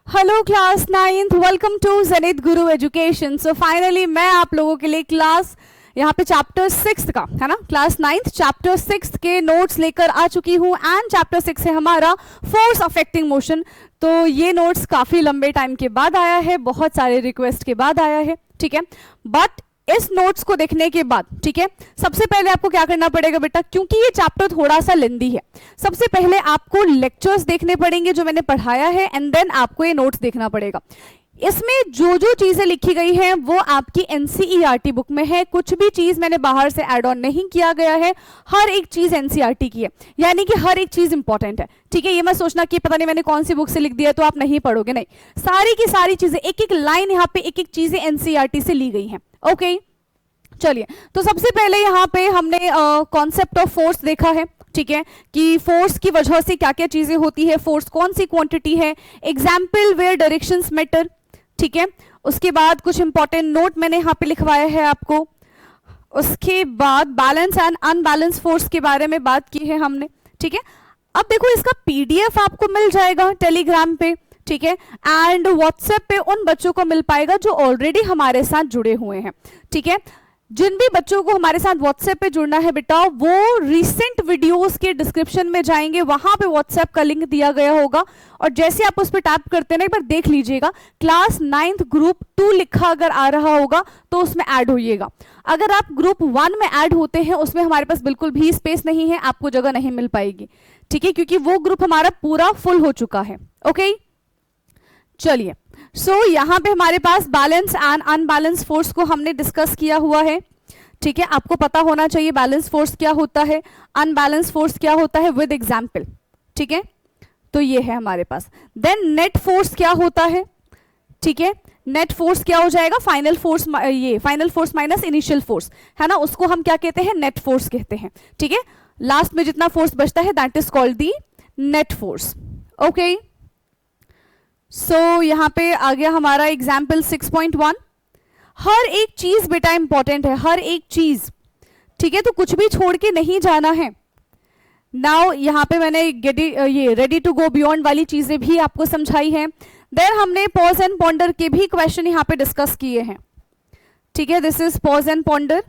Hello class 9th, welcome to Zenith Guru Education. So finally मैं आप लोगों के लिए क्लास यहाँ पे चैप्टर 6 का है ना, क्लास 9th चैप्टर 6 के नोट्स लेकर आ चुकी हूँ। एंड चैप्टर 6 है हमारा फोर्स अफेक्टिंग मोशन। तो ये नोट्स काफ़ी लंबे टाइम के बाद आया है, बहुत सारे रिक्वेस्ट के बाद आया है, ठीक है। बट इस नोट्स को देखने के बाद, ठीक है, सबसे पहले आपको क्या करना पड़ेगा बेटा, क्योंकि ये चैप्टर थोड़ा सा लेंदी है, सबसे पहले आपको लेक्चर्स देखने पड़ेंगे जो मैंने पढ़ाया है, एंड देन आपको ये नोट्स देखना पड़ेगा। इसमें जो जो चीजें लिखी गई हैं वो आपकी एनसीईआरटी बुक में है, कुछ भी चीज मैंने बाहर से ऐड ऑन नहीं किया गया है, हर एक चीज एनसीईआरटी की है, यानी कि हर एक चीज इंपॉर्टेंट है, ठीक है। ये मत सोचना कि पता नहीं मैंने कौन सी बुक से लिख दिया तो आप नहीं पढ़ोगे, नहीं, सारी की सारी चीजें, एक एक लाइन यहाँ पे एक एक चीजें एनसीईआरटी से ली गई हैं। ओके, चलिए, तो सबसे पहले यहाँ पे हमने कॉन्सेप्ट ऑफ फोर्स देखा है, ठीक है, कि फोर्स की वजह से क्या क्या चीजें होती है, फोर्स कौन सी क्वांटिटी है, एग्जाम्पल वेयर डायरेक्शंस मैटर, ठीक है। उसके बाद कुछ इंपॉर्टेंट नोट मैंने यहाँ पे लिखवाया है आपको। उसके बाद बैलेंस एंड अनबैलेंस फोर्स के बारे में बात की है हमने, ठीक है। अब देखो, इसका पीडीएफ आपको मिल जाएगा टेलीग्राम पे, ठीक है, एंड व्हाट्सएप पे उन बच्चों को मिल पाएगा जो ऑलरेडी हमारे साथ जुड़े हुए हैं, ठीक है। जिन भी बच्चों को हमारे साथ व्हाट्सएप पे जुड़ना है बेटा, वो रिसेंट वीडियोस के डिस्क्रिप्शन में जाएंगे, वहां पे व्हाट्सएप का लिंक दिया गया होगा, और जैसे आप उस पर टैप करते हैं ना, एक बार देख लीजिएगा, क्लास 9th ग्रुप 2 लिखा अगर आ रहा होगा तो उसमें ऐड होइएगा। अगर आप ग्रुप 1 में ऐड होते हैं, उसमें हमारे पास बिल्कुल भी स्पेस नहीं है, आपको जगह नहीं मिल पाएगी, ठीक है, क्योंकि वो ग्रुप हमारा पूरा फुल हो चुका है। ओके, चलिए, सो यहाँ पे हमारे पास बैलेंस एंड अनबैलेंस फोर्स को हमने डिस्कस किया हुआ है, ठीक है। आपको पता होना चाहिए बैलेंस फोर्स क्या होता है, अनबैलेंस फोर्स क्या होता है, विद एग्जाम्पल, ठीक है। तो ये है हमारे पास। देन नेट फोर्स क्या होता है, ठीक है, नेट फोर्स क्या हो जाएगा, फाइनल फोर्स, ये final force minus initial force है ना, उसको हम क्या कहते हैं, नेट फोर्स कहते हैं, ठीक है। लास्ट में जितना फोर्स बचता है that is called the net force. Okay, so यहाँ पे आ गया हमारा एग्जाम्पल 6.1। हर एक चीज बेटा इंपॉर्टेंट है, हर एक चीज, ठीक है, तो कुछ भी छोड़ के नहीं जाना है। नाउ यहाँ पे मैंने ये रेडी टू गो बियॉन्ड वाली चीजें भी आपको समझाई है। देन हमने पॉज एंड पॉन्डर के भी क्वेश्चन यहाँ पे डिस्कस किए हैं, ठीक है। This is pause and ponder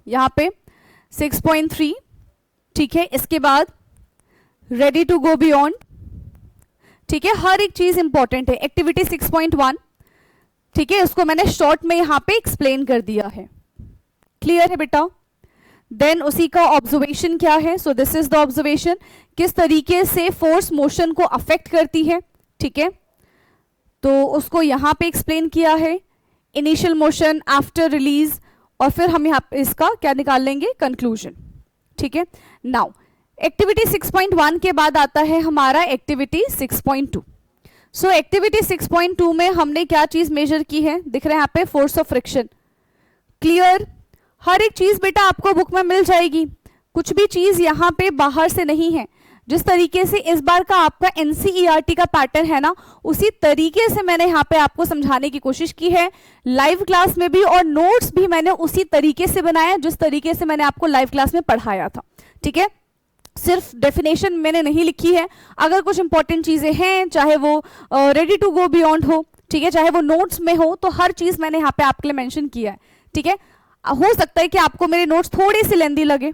यहाँ पे 6.3, ठीक है। इसके बाद रेडी टू गो बियॉन्ड, ठीक है, हर एक चीज इंपॉर्टेंट है। एक्टिविटी 6.1, ठीक है, उसको मैंने शॉर्ट में यहां पे एक्सप्लेन कर दिया है, क्लियर है बेटा। देन उसी का ऑब्जर्वेशन क्या है, so this is the observation, किस तरीके से फोर्स मोशन को अफेक्ट करती है, ठीक है, तो उसको यहां पे एक्सप्लेन किया है। इनिशियल मोशन, आफ्टर रिलीज, और फिर हम यहां पे इसका क्या निकाल लेंगे, कंक्लूजन, ठीक है। नाउ एक्टिविटी 6.1 के बाद आता है हमारा एक्टिविटी 6.2। सो एक्टिविटी 6.2 में हमने क्या चीज मेजर की है, दिख रहा है यहाँ पे, फोर्स ऑफ फ्रिक्शन, क्लियर। हर एक चीज बेटा आपको बुक में मिल जाएगी, कुछ भी चीज यहाँ पे बाहर से नहीं है। जिस तरीके से इस बार का आपका एनसीईआरटी का पैटर्न है ना, उसी तरीके से मैंने यहाँ पे आपको समझाने की कोशिश की है, लाइव क्लास में भी, और नोट्स भी मैंने उसी तरीके से बनाया जिस तरीके से मैंने आपको लाइव क्लास में पढ़ाया था, ठीक है। सिर्फ डेफिनेशन मैंने नहीं लिखी है, अगर कुछ इंपॉर्टेंट चीजें हैं, चाहे वो रेडी टू गो बियॉन्ड हो, ठीक है, चाहे वो नोट्स में हो, तो हर चीज मैंने यहाँ पे आपके लिए मेंशन किया है, ठीक है। हो सकता है कि आपको मेरे नोट्स थोड़े से लेंदी लगे,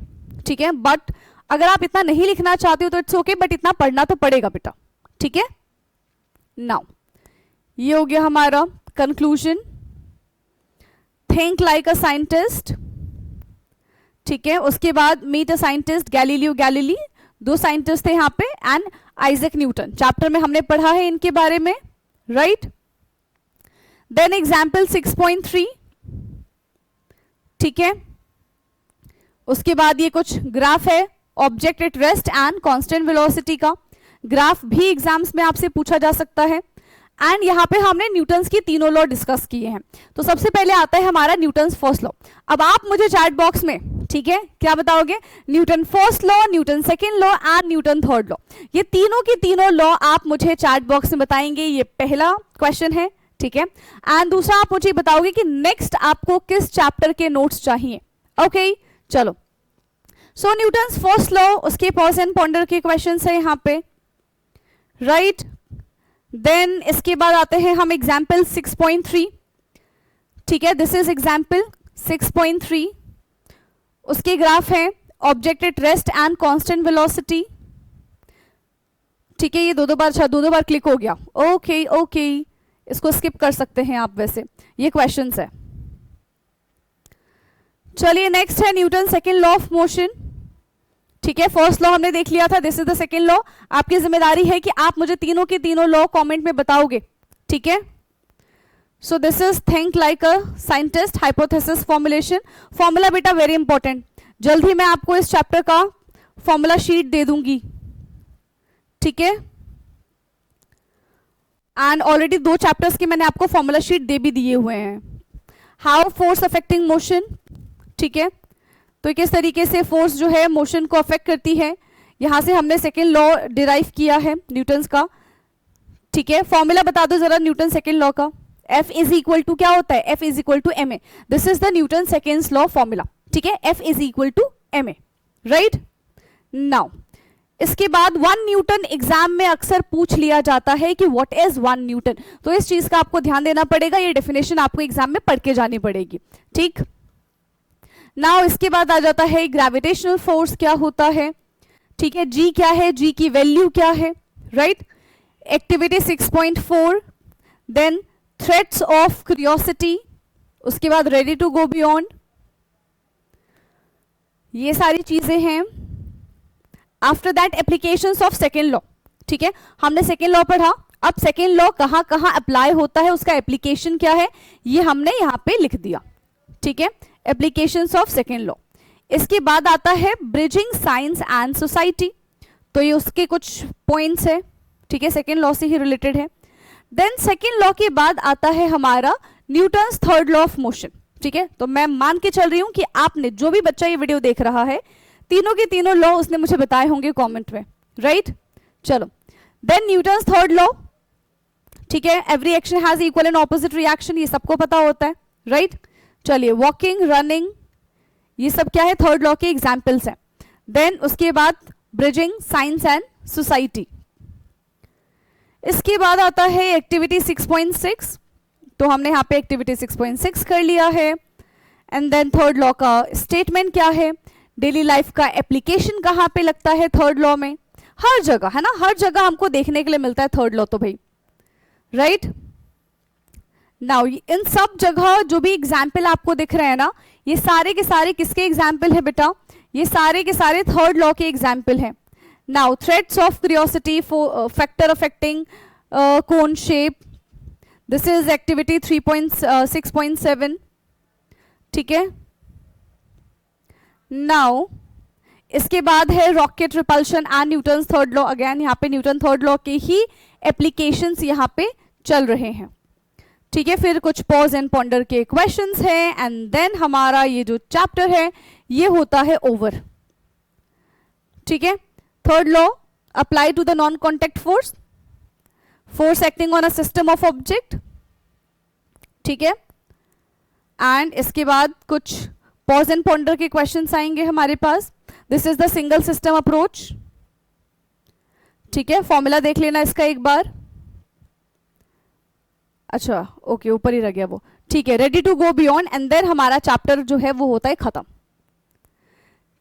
ठीक है, बट अगर आप इतना नहीं लिखना चाहते हो तो इट्स ओके, बट इतना पढ़ना तो पड़ेगा बेटा, ठीक है। नाउ ये हो गया हमारा conclusion. Think like a scientist, ठीक है। उसके बाद meet a scientist, Galileo Galilei, दो साइंटिस्ट थे यहाँ पे, एंड आइजैक न्यूटन, चैप्टर में हमने पढ़ा है इनके बारे में, राइट। देन एग्जाम्पल 6.3, ठीक है। उसके बाद ये कुछ ग्राफ है, object at rest and constant velocity का ग्राफ भी एग्जाम्स में आपसे पूछा जा सकता है। एंड यहाँ पे हमने न्यूटन्स की तीनों लॉ डिस्कस किए हैं। तो सबसे पहले आता है हमारा न्यूटन्स फर्स्ट लॉ। अब आप मुझे चैट बॉक्स में, ठीक है, क्या बताओगे, Newton first law, Newton second law and Newton third law, ये तीनों की तीनों लॉ आप मुझे चैट बॉक्स में बताएंगे। ये पहला क्वेश्चन है, ठीक है। एंड दूसरा आप मुझे बताओगे कि नेक्स्ट आपको किस चैप्टर के नोट्स चाहिए। ओके, चलो, सो न्यूटन्स फर्स्ट लॉ, उसके पॉज एंड पॉन्डर के क्वेश्चन है यहाँ पे, राइट। देन इसके बाद आते हैं हम एग्जाम्पल 6.3, ठीक है, दिस इज एग्जाम्पल 6.3। उसके ग्राफ है object at rest and constant velocity, ठीक है, ये दो दो बार क्लिक हो गया, ओके ओके, इसको स्किप कर सकते हैं आप, वैसे ये क्वेश्चंस है। चलिए नेक्स्ट है Newton second law of motion, ठीक है, फर्स्ट लॉ हमने देख लिया था, this is the second law. आपकी जिम्मेदारी है कि आप मुझे तीनों के तीनों लॉ कमेंट में बताओगे, ठीक है। So this is think like a scientist, hypothesis formulation. Formula बेटा वेरी इंपॉर्टेंट, जल्द ही मैं आपको इस चैप्टर का फॉर्मूला शीट दे दूंगी, ठीक है, एंड ऑलरेडी 2 चैप्टर्स के मैंने आपको फॉर्मूला शीट दे भी दिए हुए हैं। हाउ फोर्स अफेक्टिंग मोशन, ठीक है, तो किस तरीके से फोर्स जो है मोशन को अफेक्ट करती है, यहां से हमने सेकेंड लॉ डिराइव किया है न्यूटन का, ठीक है। फॉर्मूला बता दो जरा न्यूटन सेकेंड लॉ का, F इज इक्वल टू क्या होता है, F is equal to ma, this is the Newton second law formula, ठीक है, F is equal to ma, right. Now इसके बाद 1 न्यूटन एग्जाम में अक्सर पूछ लिया जाता है कि व्हाट इज 1 न्यूटन, तो इस चीज का आपको ध्यान देना पड़ेगा, ये डेफिनेशन आपको एग्जाम में पढ़ के जानी पड़ेगी, ठीक। नाउ इसके बाद आ जाता है ग्रेविटेशनल फोर्स क्या होता है, ठीक है, G क्या है, G की वैल्यू क्या है, right. Activity 6.4, then threads of curiosity, उसके बाद रेडी टू गो बियॉन्ड, ये सारी चीजें हैं। After that applications of second law, ठीक है, हमने सेकेंड लॉ पढ़ा, अब सेकेंड लॉ कहां कहां अप्लाई होता है, उसका एप्लीकेशन क्या है, ये हमने यहां पे लिख दिया, ठीक है, एप्लीकेशंस ऑफ सेकेंड लॉ। इसके बाद आता है ब्रिजिंग साइंस एंड सोसाइटी, तो ये उसके कुछ पॉइंट्स है, ठीक है, सेकेंड लॉ से ही रिलेटेड है। देन सेकेंड लॉ के बाद आता है हमारा Newton's third law of motion, ठीक है, तो मैं मान के चल रही हूं कि आपने, जो भी बच्चा ये वीडियो देख रहा है, तीनों के तीनों लॉ उसने मुझे बताए होंगे कमेंट में, राइट। चलो देन न्यूटन्स थर्ड लॉ, ठीक है, every action has equal and opposite reaction, ये सबको पता होता है, राइट। चलिए वॉकिंग, रनिंग, ये सब क्या है, थर्ड लॉ के एग्जाम्पल्स हैं। देन उसके बाद ब्रिजिंग साइंस एंड सोसाइटी। इसके बाद आता है एक्टिविटी 6.6, तो हमने यहाँ पे एक्टिविटी 6.6 कर लिया है। एंड देन थर्ड लॉ का स्टेटमेंट क्या है, डेली लाइफ का एप्लीकेशन कहाँ पे लगता है थर्ड लॉ में, हर जगह है ना, हर जगह हमको देखने के लिए मिलता है थर्ड लॉ, तो भाई राइट। नाउ इन सब जगह जो भी एग्जाम्पल आपको दिख रहे हैं ना, ये सारे के सारे किसके एग्जाम्पल है बेटा, ये सारे के सारे थर्ड लॉ के एग्जाम्पल हैं। Now threads of curiosity, factor affecting cone shape, this is activity 3.6.7, ठीक है। नाउ इसके बाद है rocket repulsion and Newton third law, again यहाँ पे न्यूटन थर्ड लॉ के ही एप्लीकेशंस यहाँ पे चल रहे हैं, ठीक है। फिर कुछ पॉज एंड पॉन्डर के क्वेश्चंस हैं, एंड देन हमारा ये जो चैप्टर है ये होता है ओवर, ठीक है। Third law apply to the non contact force, force acting on a system of object, ठीक है। एंड इसके बाद कुछ पॉज एंड पॉन्डर के क्वेश्चंस आएंगे हमारे पास। This is the single system approach, ठीक है, फॉर्मूला देख लेना इसका एक बार, अच्छा ओके ऊपर ही रह गया वो, ठीक है। Ready to go beyond, and then हमारा चैप्टर जो है वो होता है खत्म,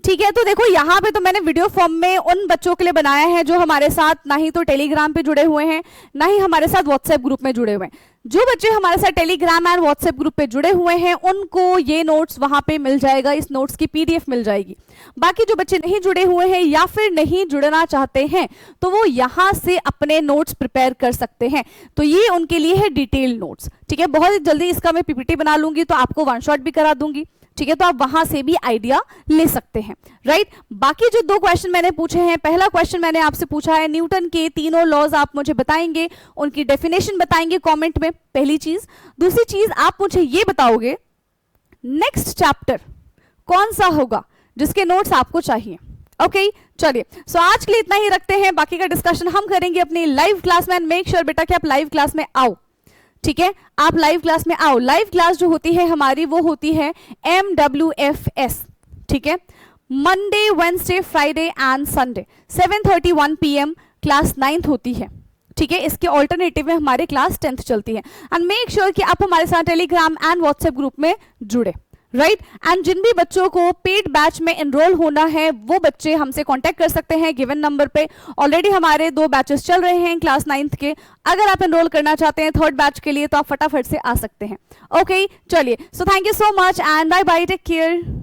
ठीक है। तो देखो यहाँ पे तो मैंने वीडियो फॉर्म में उन बच्चों के लिए बनाया है जो हमारे साथ ना ही तो टेलीग्राम पे जुड़े हुए हैं, ना ही हमारे साथ व्हाट्सएप ग्रुप में जुड़े हुए हैं। जो बच्चे हमारे साथ टेलीग्राम एंड व्हाट्सएप ग्रुप पे जुड़े हुए हैं उनको ये नोट्स वहां पे मिल जाएगा, इस नोट्स की पीडीएफ मिल जाएगी। बाकी जो बच्चे नहीं जुड़े हुए हैं या फिर नहीं जुड़ना चाहते हैं तो वो यहाँ से अपने नोट्स प्रिपेयर कर सकते हैं, तो ये उनके लिए है डिटेल नोट्स, ठीक है। बहुत जल्दी इसका मैं पीपीटी बना लूंगी तो आपको वन शॉट भी करा दूंगी, ठीक है, तो आप वहां से भी आइडिया ले सकते हैं, राइट। बाकी जो 2 क्वेश्चन मैंने पूछे हैं, पहला क्वेश्चन मैंने आपसे पूछा है न्यूटन के तीनों लॉज आप मुझे बताएंगे, उनकी डेफिनेशन बताएंगे कमेंट में, पहली चीज। दूसरी चीज आप मुझे ये बताओगे नेक्स्ट चैप्टर कौन सा होगा जिसके नोट्स आपको चाहिए, ओके। चलिए सो आज के लिए इतना ही रखते हैं, बाकी का डिस्कशन हम करेंगे अपनी लाइव क्लास में। मेक श्योर बेटा कि आप लाइव क्लास में आओ, ठीक है, आप लाइव क्लास में आओ। लाइव क्लास जो होती है हमारी वो होती है MWFS, ठीक है, Monday, Wednesday, Friday and Sunday 7:31 PM class 9th होती है, ठीक है, इसके ऑल्टरनेटिव में हमारे क्लास 10th चलती है। एंड मेक श्योर कि आप हमारे साथ टेलीग्राम एंड व्हाट्सएप ग्रुप में जुड़े, राइट। एंड जिन भी बच्चों को पेड बैच में एनरोल होना है वो बच्चे हमसे कांटेक्ट कर सकते हैं गिवन नंबर पे। ऑलरेडी हमारे 2 बैचेस चल रहे हैं क्लास 9th के। अगर आप एनरोल करना चाहते हैं 3rd बैच के लिए तो आप फटाफट से आ सकते हैं। ओके, चलिए, so thank you so much and bye bye, take care.